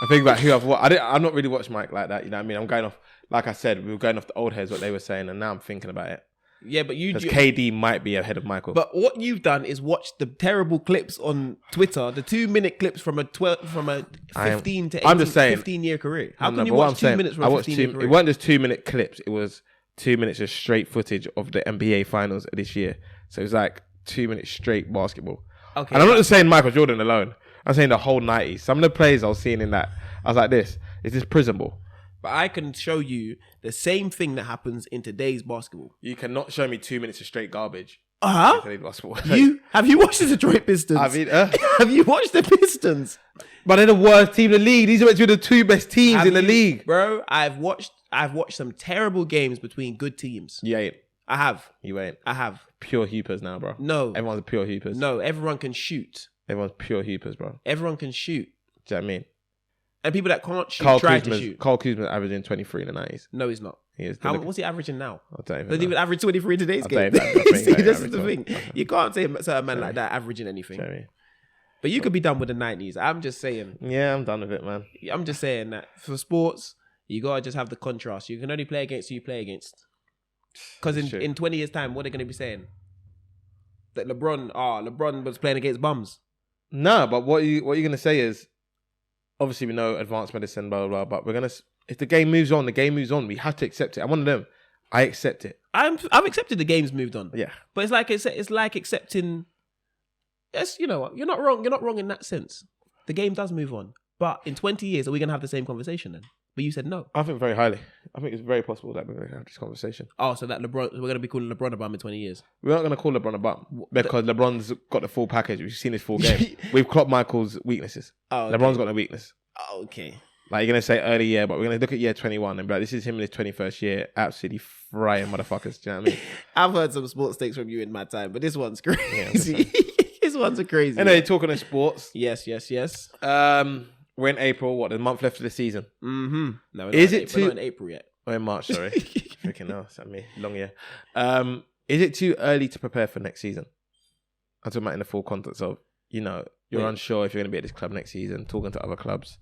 Speaker 1: think about who I've watched. I'm not really watched Mike like that. You know what I mean? I'm going off, like I said, we were going off the old heads, what they were saying, and now I'm thinking about it.
Speaker 2: Yeah, but
Speaker 1: because KD might be ahead of Michael.
Speaker 2: But what you've done is watch the terrible clips on Twitter, the 2-minute clips from a 15 to 18, 15-year career. How can you watch 2 minutes from a 15-year career?
Speaker 1: It wasn't just 2-minute clips. It was 2 minutes of straight footage of the NBA finals of this year. So it was like 2 minutes straight basketball.
Speaker 2: Okay.
Speaker 1: And I'm not just saying Michael Jordan alone. I'm saying the whole 90s. Some of the plays I was seeing in that, I was like, is this prison ball?
Speaker 2: But I can show you the same thing that happens in today's basketball.
Speaker 1: You cannot show me 2 minutes of straight garbage.
Speaker 2: Have you watched the Detroit Pistons?
Speaker 1: I mean,
Speaker 2: have you watched the Pistons?
Speaker 1: But they're the worst team in the league. These are meant to be the 2 best teams in the league,
Speaker 2: bro. I've watched some terrible games between good teams.
Speaker 1: You ain't.
Speaker 2: I have.
Speaker 1: You ain't.
Speaker 2: I have.
Speaker 1: Pure hoopers now, bro.
Speaker 2: No,
Speaker 1: everyone's pure hoopers.
Speaker 2: No, everyone can shoot.
Speaker 1: Everyone's pure hoopers, bro.
Speaker 2: Everyone can shoot.
Speaker 1: Do you know what I mean?
Speaker 2: And people that can't shoot try to shoot.
Speaker 1: Carl Kuzma's averaging 23 in the 90s.
Speaker 2: No, he's not.
Speaker 1: He is.
Speaker 2: What's he averaging now?
Speaker 1: I don't even
Speaker 2: Doesn't even average 23 in today's game.
Speaker 1: See,
Speaker 2: this is the thing. You can't say a man like that averaging anything.
Speaker 1: Sorry.
Speaker 2: But you could be done with the 90s. I'm just saying.
Speaker 1: Yeah, I'm done with it, man.
Speaker 2: I'm just saying that for sports, you got to just have the contrast. You can only play against who you play against. Because in 20 years' time, what are they going to be saying? That LeBron was playing against bums.
Speaker 1: No, but what you going to say is, obviously we know advanced medicine, blah, blah, blah, but if the game moves on, the game moves on. We have to accept it. I'm one of them. I accept it.
Speaker 2: I've accepted the game's moved on.
Speaker 1: Yeah.
Speaker 2: But it's like accepting, yes, you know what, you're not wrong in that sense. The game does move on. But in 20 years, are we going to have the same conversation then? But you said no.
Speaker 1: I think very highly. I think it's very possible that we're going to have this conversation.
Speaker 2: Oh, so that we're going to be calling LeBron a bum in 20 years?
Speaker 1: We're not going to call LeBron a bum because LeBron's got the full package. We've seen his full game. We've clocked Michael's weaknesses.
Speaker 2: Oh, okay.
Speaker 1: LeBron's got no weakness.
Speaker 2: Oh, okay.
Speaker 1: Like, you're going to say early year, but we're going to look at year 21 and be like, this is him in his 21st year, absolutely frying motherfuckers. Do you know what I mean?
Speaker 2: I've heard some sports takes from you in my time, but this one's crazy. This one's a crazy.
Speaker 1: Anyway, talking of sports.
Speaker 2: Yes.
Speaker 1: We're in April. What, a month left of the season?
Speaker 2: Mm-hmm. No, we're not in April yet.
Speaker 1: Oh, in March, sorry. Freaking hell, that's me. Long year. Is it too early to prepare for next season? I'm talking about in the full context of, you're unsure if you're going to be at this club next season, talking to other clubs.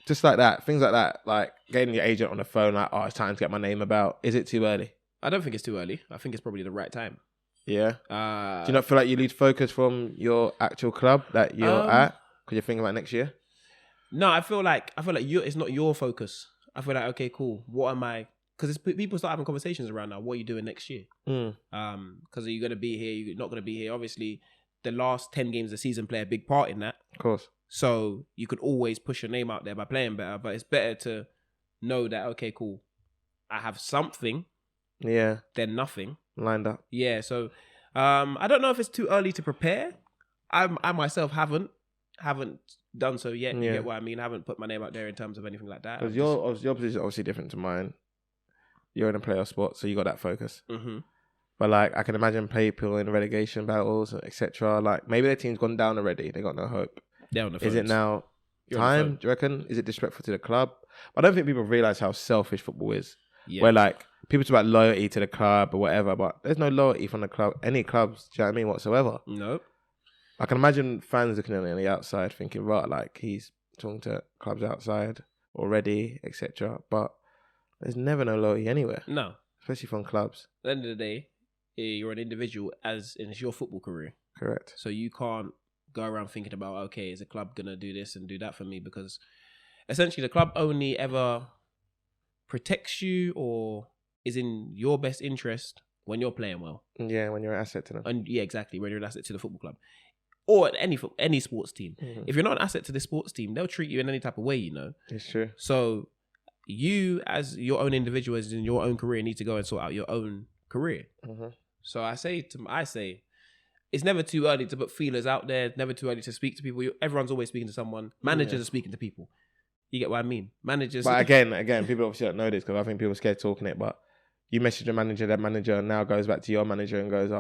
Speaker 1: Just like that, things like that, like getting your agent on the phone, like, it's time to get my name about. Is it too early?
Speaker 2: I don't think it's too early. I think it's probably the right time.
Speaker 1: Yeah. Do you not feel like you lose focus from your actual club that you're at because you're thinking about next year?
Speaker 2: No, I feel like it's not your focus. I feel like, okay, cool. What am I? Because people start having conversations around now. What are you doing next year? Because are you going to be here? You're not going to be here. Obviously, the last 10 games of the season play a big part in that.
Speaker 1: Of course.
Speaker 2: So you could always push your name out there by playing better. But it's better to know that, okay, cool, I have something.
Speaker 1: Yeah.
Speaker 2: Than nothing.
Speaker 1: Lined up.
Speaker 2: Yeah. So I don't know if it's too early to prepare. I myself haven't done so yet. You get what I mean? I haven't put my name out there in terms of anything like that.
Speaker 1: Because your position is obviously different to mine. You're in a playoff spot, so you got that focus.
Speaker 2: Mm-hmm.
Speaker 1: But like, I can imagine people in relegation battles, etc. Like, maybe their team's gone down already. They got no hope.
Speaker 2: They're on the phone.
Speaker 1: Is it now time? Do you reckon? Is it disrespectful to the club? I don't think people realize how selfish football is. Yeah. Where like people talk about loyalty to the club or whatever, but there's no loyalty from the club, any clubs. Do you know what I mean? Whatsoever.
Speaker 2: Nope.
Speaker 1: I can imagine fans looking at it on the outside, thinking, right, like he's talking to clubs outside already, etc. But there's never no loyalty anywhere.
Speaker 2: No,
Speaker 1: especially from clubs.
Speaker 2: At the end of the day, you're an individual, as in it's your football career.
Speaker 1: Correct.
Speaker 2: So you can't go around thinking about, okay, is the club going to do this and do that for me? Because essentially the club only ever protects you or is in your best interest when you're playing well.
Speaker 1: Yeah, when you're an asset to them.
Speaker 2: And yeah, exactly. When you're an asset to the football club or any sports team. If you're not an asset to the sports team, they'll treat you in any type of way, you know.
Speaker 1: It's true.
Speaker 2: So you, as your own individual, as in your own career, need to go and sort out your own career. So I say, it's never too early to put feelers out there. It's never too early to speak to people. Everyone's always speaking to someone. Managers are speaking to people. You get what I mean? Managers.
Speaker 1: But again, people obviously don't know this because I think people are scared talking it. But you message a manager, that manager now goes back to your manager and goes,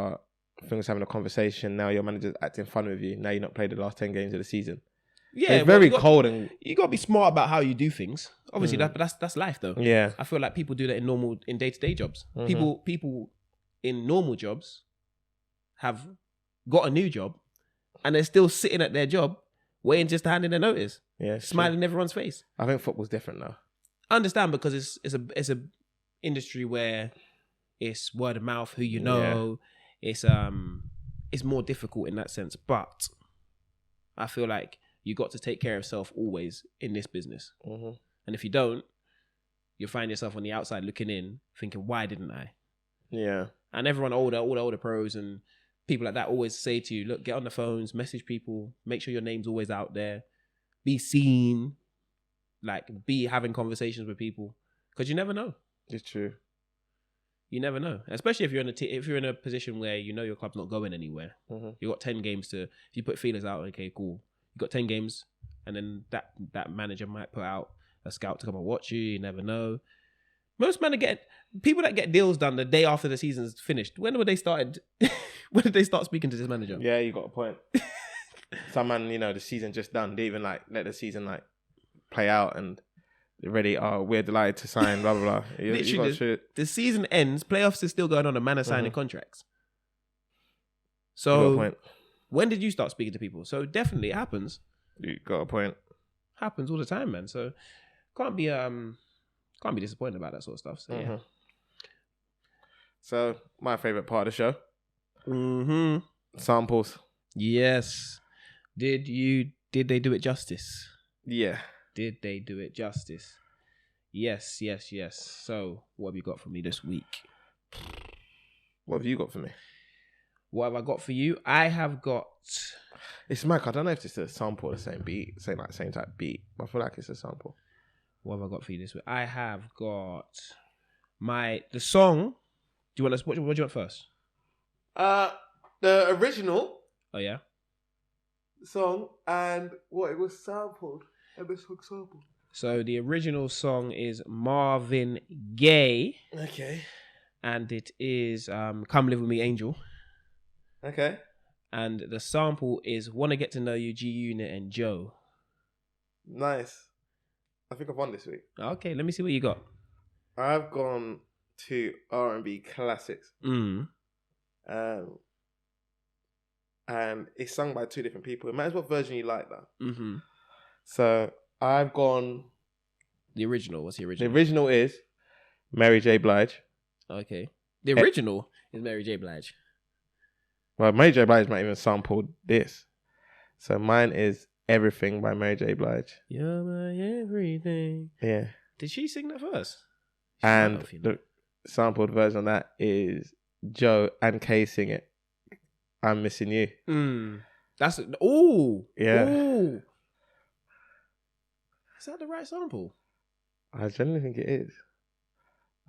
Speaker 1: things having a conversation. Now your manager's acting fun with you. Now you're not played the last 10 games of the season. Yeah, it's very cold, and
Speaker 2: you got to be smart about how you do things. Obviously, that's life though.
Speaker 1: Yeah,
Speaker 2: I feel like people do that in day-to-day jobs. People in normal jobs have got a new job, and they're still sitting at their job, waiting just to hand in their notice.
Speaker 1: Yeah,
Speaker 2: smiling in everyone's face.
Speaker 1: I think football's different though.
Speaker 2: I understand because it's a industry where it's word of mouth, who you know. Yeah. It's more difficult in that sense, but I feel like you got to take care of yourself always in this business. And if you don't, you'll find yourself on the outside looking in, thinking, why didn't I?
Speaker 1: Yeah.
Speaker 2: And everyone all the older pros and people like that always say to you, look, get on the phones, message people, make sure your name's always out there, be seen, like be having conversations with people, because you never know.
Speaker 1: It's true.
Speaker 2: You never know, especially if you're in a position where you know your club's not going anywhere. You got 10 games if you put feelers out. Okay, cool. You got 10 games, and then that manager might put out a scout to come and watch you. You never know. Most people that get deals done the day after the season's finished. When did they start speaking to this manager?
Speaker 1: Yeah, you got a point. Some man, the season just done. They even let the season play out and they're ready. Oh, we're delighted to sign. Blah blah blah.
Speaker 2: Literally, the season ends. Playoffs is still going on. And man are signing contracts. So, when did you start speaking to people? So definitely it happens.
Speaker 1: You got a point.
Speaker 2: Happens all the time, man. So can't be disappointed about that sort of stuff. So yeah.
Speaker 1: So my favorite part of the show. Samples.
Speaker 2: Yes. Did they do it justice?
Speaker 1: Yeah.
Speaker 2: Did they do it justice? Yes. So what have you got for me this week?
Speaker 1: What have you got for me?
Speaker 2: What have I got for you? I have got...
Speaker 1: It's Mac. I don't know if it's a sample or the same beat, same type beat. But I feel like it's a sample.
Speaker 2: What have I got for you this week? I have got the song. Do you want what do you want first?
Speaker 1: The original.
Speaker 2: Oh yeah.
Speaker 1: Song and what it was sampled.
Speaker 2: So the original song is Marvin Gaye.
Speaker 1: Okay.
Speaker 2: And it is Come Live With Me Angel.
Speaker 1: Okay.
Speaker 2: And the sample is Wanna Get to Know You, G Unit and Joe.
Speaker 1: Nice. I think I've won this week.
Speaker 2: Okay, let me see what you got.
Speaker 1: I've gone to R&B classics. And it's sung by two different people. It matters what version you like, though. So I've gone...
Speaker 2: The original. What's the original?
Speaker 1: The original is Mary J. Blige.
Speaker 2: Okay. The original is Mary J. Blige.
Speaker 1: Well, Mary J. Blige might even sample this. So mine is Everything by Mary J. Blige.
Speaker 2: You're my everything.
Speaker 1: Yeah.
Speaker 2: Did she sing that first?
Speaker 1: And the sampled version of that is Joe and Kay sing it. I'm Missing You.
Speaker 2: That's... Ooh.
Speaker 1: Yeah.
Speaker 2: Ooh. Is that the right sample?
Speaker 1: I genuinely think it is.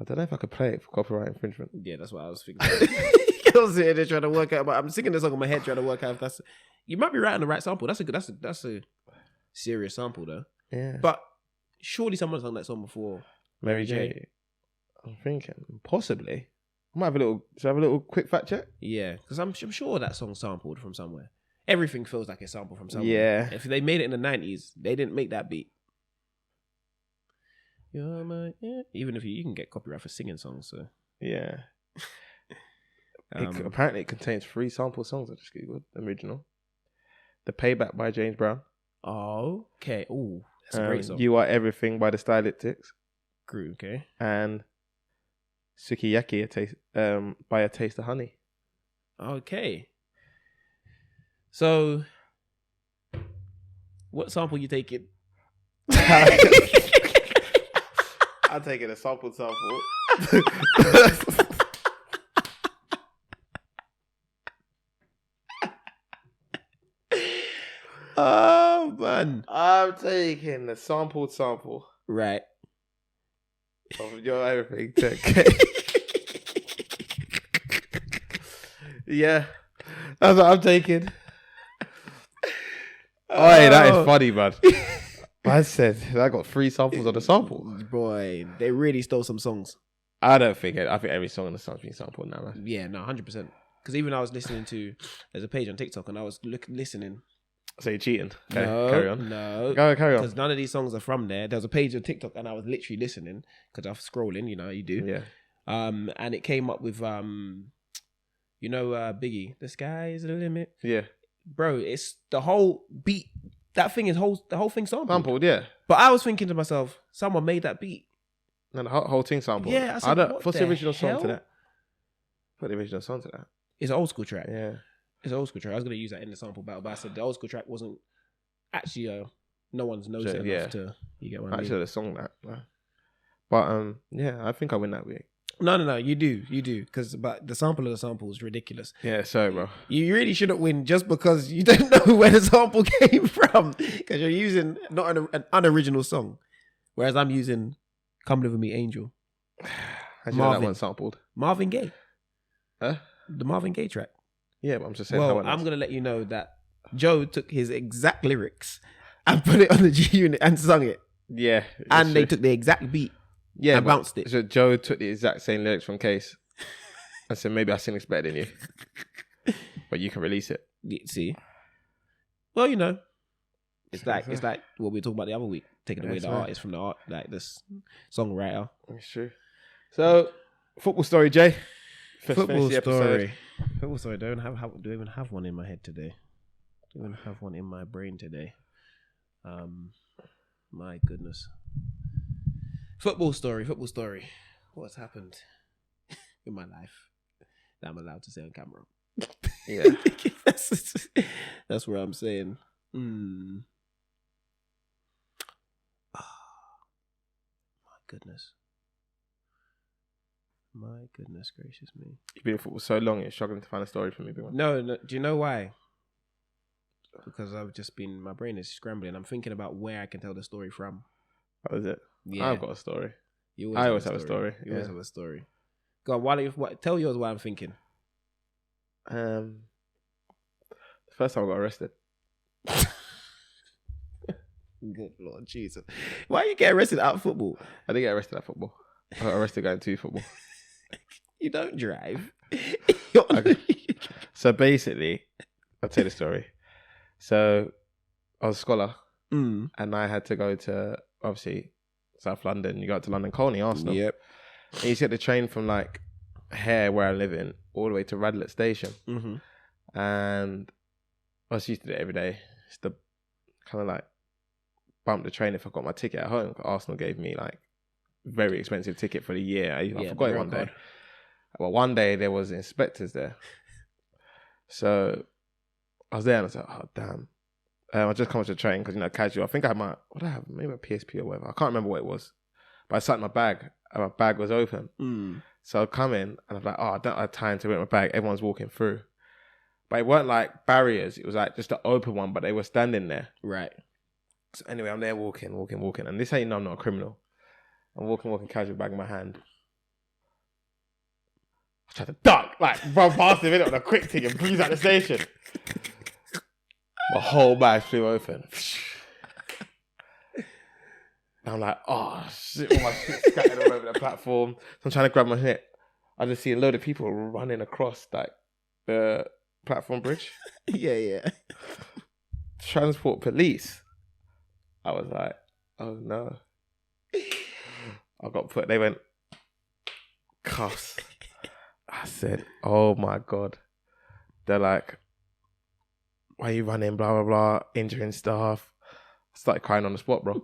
Speaker 1: I don't know if I could play it for copyright infringement.
Speaker 2: Yeah, that's what I was thinking. I was sitting there trying to work out, but I'm singing this song in my head trying to work out if that's... You might be right on the right sample. That's a serious sample though.
Speaker 1: Yeah.
Speaker 2: But surely someone's done that song before.
Speaker 1: Mary J. I'm thinking possibly. I might have should I have a little quick fact check?
Speaker 2: Yeah, because I'm sure that song's sampled from somewhere. Everything feels like it's sampled from somewhere.
Speaker 1: Yeah.
Speaker 2: If they made it in the 90s, they didn't make that beat. Even if you can get copyright for singing songs, so
Speaker 1: yeah. Apparently, it contains 3 sample songs. I just googled original. The Payback by James Brown.
Speaker 2: Oh, okay. Oh, that's a great song.
Speaker 1: You Are Everything by the Stylistics.
Speaker 2: Grew, okay.
Speaker 1: And Sukiyaki by A Taste of Honey.
Speaker 2: Okay. So What sample you taking?
Speaker 1: I'm taking a sample.
Speaker 2: Oh man.
Speaker 1: I'm taking the sample
Speaker 2: Right.
Speaker 1: of your everything. Yeah, that's what I'm taking. Oh, hey, that is funny, man. I said I got 3 samples on the sample.
Speaker 2: Boy, they really stole some songs.
Speaker 1: I think every song on the song's been sampled now, man.
Speaker 2: Yeah, no, 100%. Because even I was listening to, there's a page on TikTok, and I was listening.
Speaker 1: So you're cheating? Okay,
Speaker 2: No,
Speaker 1: carry on.
Speaker 2: No,
Speaker 1: carry on.
Speaker 2: Because none of these songs are from there. There was a page on TikTok, and I was literally listening because I was scrolling. You know, you do.
Speaker 1: Yeah.
Speaker 2: And it came up with Biggie. The sky is the limit.
Speaker 1: Yeah.
Speaker 2: Bro, it's the whole beat. That thing is the whole thing sampled.
Speaker 1: Yeah.
Speaker 2: But I was thinking to myself, someone made that beat.
Speaker 1: No, the whole thing sampled.
Speaker 2: Yeah, I said,
Speaker 1: what's the original
Speaker 2: hell?
Speaker 1: song to that? What's the original song to that?
Speaker 2: It's an old school track.
Speaker 1: Yeah.
Speaker 2: It's an old school track. I was going to use that in the sample battle, but I said the old school track wasn't actually, no one's knows it enough to, you get what I mean?
Speaker 1: Actually, the song that. But, yeah, I think I win that week.
Speaker 2: No, you do. But the sample of the sample is ridiculous.
Speaker 1: Yeah, sorry, bro.
Speaker 2: You really shouldn't win just because you don't know where the sample came from, because you're using not an unoriginal song, whereas I'm using "Come Live With Me, Angel."
Speaker 1: I know that one sampled.
Speaker 2: Marvin Gaye.
Speaker 1: Huh?
Speaker 2: The Marvin Gaye track.
Speaker 1: Yeah, but I'm just saying.
Speaker 2: Well, I'm going to let you know that Joe took his exact lyrics and put it on the G Unit and sung it.
Speaker 1: Yeah.
Speaker 2: And they took the exact beat.
Speaker 1: Yeah,
Speaker 2: and bounced it.
Speaker 1: So Joe took the exact same lyrics from Case. I said, maybe I sing this better than you. But you can release it.
Speaker 2: See? Well, you know. It's like what we were talking about the other week. Taking away the artist from the art, like this songwriter.
Speaker 1: That's true. So, football story, Jay.
Speaker 2: Football story. Football story. Do I even have one in my head today? Do I even have one in my brain today? My goodness. Football story. What's happened in my life that I'm allowed to say on camera?
Speaker 1: Yeah.
Speaker 2: That's what I'm saying. Oh, my goodness gracious me.
Speaker 1: You've been in football so long, you're struggling to find a story for me.
Speaker 2: No, do you know why? Because my brain is scrambling. I'm thinking about where I can tell the story from.
Speaker 1: What is it?
Speaker 2: Yeah.
Speaker 1: I've got a story.
Speaker 2: I
Speaker 1: always have a story.
Speaker 2: You always have a story. Go on, tell yours what I'm thinking.
Speaker 1: The first time I got arrested.
Speaker 2: Good Lord Jesus. Why you get arrested at football?
Speaker 1: I didn't get arrested at football. I got arrested going to football.
Speaker 2: You don't drive.
Speaker 1: So basically, I'll tell you the story. So I was a scholar and I had to go to, obviously, South London. You go to London Colney, Arsenal.
Speaker 2: Yep.
Speaker 1: And you get the train from like Hare, where I live in, all the way to Radlett Station.
Speaker 2: Mm-hmm.
Speaker 1: And I was used to do it every day. It's the kind of like bump the train if I got my ticket at home. Arsenal gave me like very expensive ticket for the year. I forgot it one day. Well, one day there was inspectors there. So I was there and I was like, oh, damn. I just come to the train because, casual. I think I had maybe a PSP or whatever. I can't remember what it was. But I sat in my bag and my bag was open. So I come in and I'm like, I don't have time to get my bag. Everyone's walking through. But it weren't like barriers. It was like just an open one, but they were standing there.
Speaker 2: Right.
Speaker 1: So anyway, I'm there walking. And this ain't, I'm not a criminal. I'm walking casual, bag in my hand. I tried to duck, like run past him on a quick thing and breeze out the station. My whole bag flew open. And I'm like, oh shit, all my shit scattered all over the platform. So I'm trying to grab my shit. I just see a load of people running across like the platform bridge.
Speaker 2: Yeah.
Speaker 1: Transport police. I was like, oh no. They went, cuffs. I said, oh my God. They're like, why are you running, blah, blah, blah, injuring staff. I started crying on the spot, bro.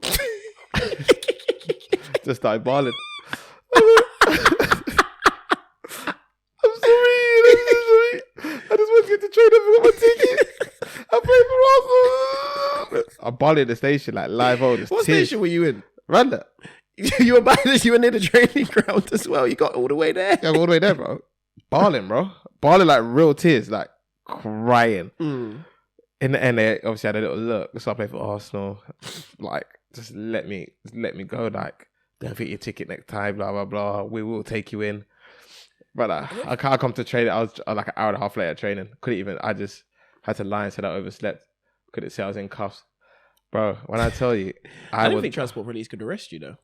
Speaker 1: Just started bawling. I'm sorry. I just want to get to train. I forgot my ticket. I played for Arsenal. I'm balling the station like live on.
Speaker 2: What station were you in?
Speaker 1: Random.
Speaker 2: You were near the training ground as well. You got all the way there.
Speaker 1: Yeah, all the way there, bro. Balling, bro. Balling like real tears, like crying. In the end, they obviously had a little look. So I played for Arsenal. Like, just let me go. Like, don't forget your ticket next time. Blah blah blah. We will take you in. But I can't come to training. I was like an hour and a half later training. Couldn't even. I just had to lie and said I overslept. Couldn't say I was in cuffs, bro. When I tell you,
Speaker 2: I don't think Transport Police could arrest you though.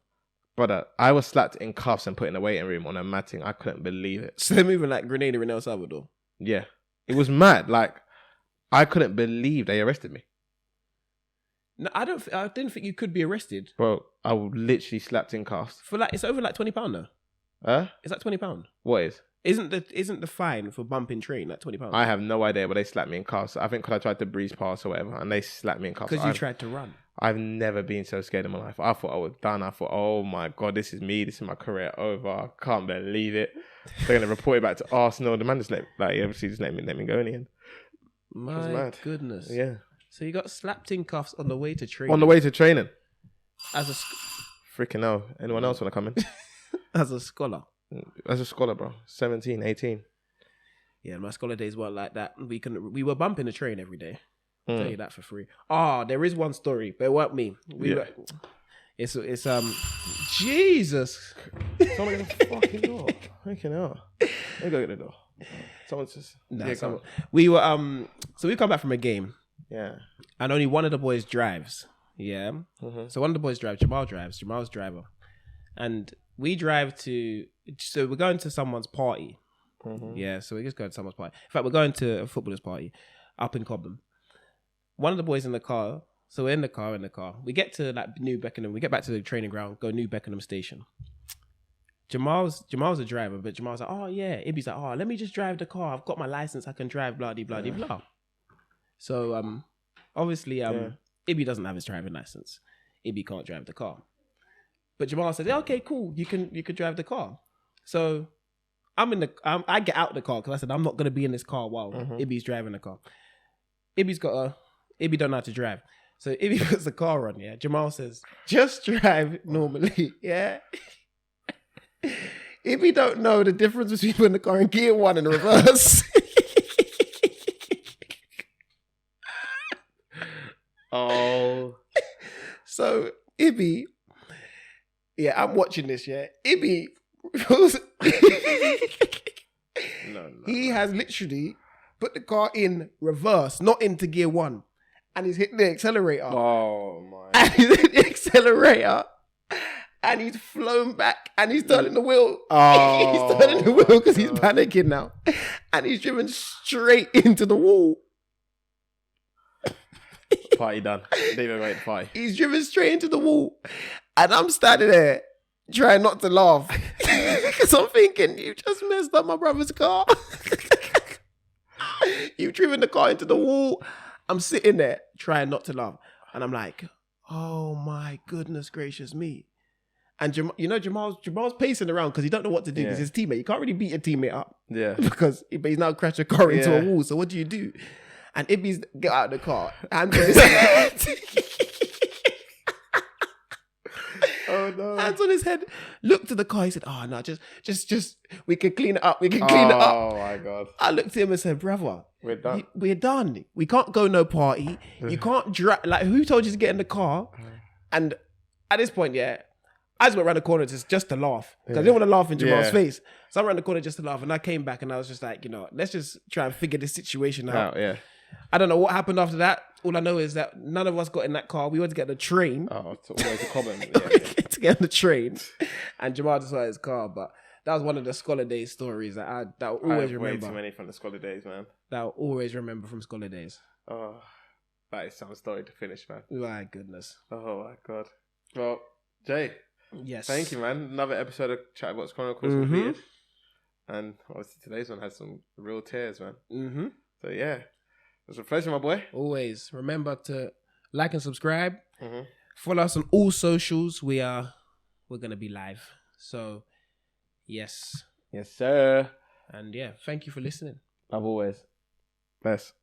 Speaker 1: Brother, I was slapped in cuffs and put in a waiting room on a matting. I couldn't believe it.
Speaker 2: So they're moving like Grenada in El Salvador.
Speaker 1: Yeah, it was mad. Like, I couldn't believe they arrested me.
Speaker 2: No, I didn't think you could be arrested,
Speaker 1: bro. I was literally slapped in cuffs
Speaker 2: for like it's over like £20 though. Is that £20?
Speaker 1: What is?
Speaker 2: Isn't the fine for bumping train like £20?
Speaker 1: I have no idea, but they slapped me in cuffs. I think because I tried to breeze past or whatever, and they slapped me in cuffs.
Speaker 2: Because you tried to run.
Speaker 1: I've never been so scared in my life. I thought I was done. I thought, oh my God, this is me. This is my career over. I can't believe it. They're gonna report it back to Arsenal. The man just let me go in the end.
Speaker 2: My goodness.
Speaker 1: Yeah.
Speaker 2: So you got slapped in cuffs on the way to training.
Speaker 1: On the way to training.
Speaker 2: As a
Speaker 1: freaking hell. Anyone else want to come in?
Speaker 2: As a scholar.
Speaker 1: As a scholar, bro. 17, 18.
Speaker 2: Yeah, my scholar days weren't like that. We were bumping the train every day. I'll tell you that for free. There is one story, but it weren't me. It's Jesus.
Speaker 1: Someone get the fucking door. Freaking hell. Let me go get the door. Someone's just
Speaker 2: we were so we come back from a game.
Speaker 1: Yeah.
Speaker 2: And only one of the boys drives. Yeah. So one of the boys drives. Jamal's driver. And we drive so we're going to someone's party. Yeah, so we just go to someone's party. In fact, we're going to a footballer's party up in Cobham. One of the boys in the car. So we're in the car. We get to like New Beckenham. We get back to the training ground, go New Beckenham station. Jamal's a driver, but Jamal's like, oh yeah. Ibby's like, oh, let me just drive the car. I've got my license. I can drive, blah, blah, blah, blah. So, obviously, Ibby doesn't have his driving license. Ibby can't drive the car. But Jamal says, yeah, okay, cool. You can drive the car. So I get out the car because I said, I'm not going to be in this car while Ibby's driving the car. Ibby don't know how to drive. So Ibby puts the car on, yeah. Jamal says, just drive normally, yeah. Ibby don't know the difference between putting the car in gear 1 and reverse.
Speaker 1: Oh.
Speaker 2: So Ibby, yeah, I'm watching this, yeah. Ibby, he has literally put the car in reverse, not into gear 1. And he's hitting the accelerator.
Speaker 1: Oh my.
Speaker 2: And he's hitting the accelerator. And he's flown back and he's turning the wheel.
Speaker 1: Oh.
Speaker 2: He's turning the wheel because he's panicking now. And he's driven straight into the wall.
Speaker 1: Party done. Didn't even wait to party.
Speaker 2: He's driven straight into the wall. And I'm standing there trying not to laugh. Because I'm thinking, you just messed up my brother's car. You've driven the car into the wall. I'm sitting there trying not to laugh. And I'm like, oh my goodness gracious me. And Jamal's pacing around because he don't know what to do because his teammate, you can't really beat your teammate up.
Speaker 1: Yeah.
Speaker 2: Because he's now crashed a car into a wall. So what do? And Ibby's get out of the car. Hands on his head.
Speaker 1: Oh no.
Speaker 2: Hands on his head. Looked to the car. He said, oh no, just we can clean it up. We can clean it up.
Speaker 1: Oh my God.
Speaker 2: I looked at him and said, brother,
Speaker 1: we're done.
Speaker 2: We're done. We can't go no party. You can't drive. Like, who told you to get in the car? And at this point, yeah, I just went around the corner just to laugh. Because I didn't want to laugh in Jamal's face. So I ran the corner just to laugh. And I came back and I was just like, let's just try and figure this situation out.
Speaker 1: Oh, yeah.
Speaker 2: I don't know what happened after that. All I know is that none of us got in that car. We went to get the train.
Speaker 1: Oh, all the way to Cobham.
Speaker 2: To get on the train. And Jamal just saw his car. But that was one of the Scholar Days stories that I'll always remember.
Speaker 1: Way too many from the Scholar Days, man.
Speaker 2: That I'll always remember from Scholar Days.
Speaker 1: Oh, that is some story to finish, man.
Speaker 2: My goodness.
Speaker 1: Oh my God. Well, Jay.
Speaker 2: Yes.
Speaker 1: Thank you, man. Another episode of Chatterbox Chronicles completed. And obviously today's one has some real tears, man. So yeah, it was a pleasure, my boy.
Speaker 2: Always. Remember to like and subscribe. Follow us on all socials. We're going to be live. So, yes.
Speaker 1: Yes, sir.
Speaker 2: And yeah, thank you for listening.
Speaker 1: Love always. Bless.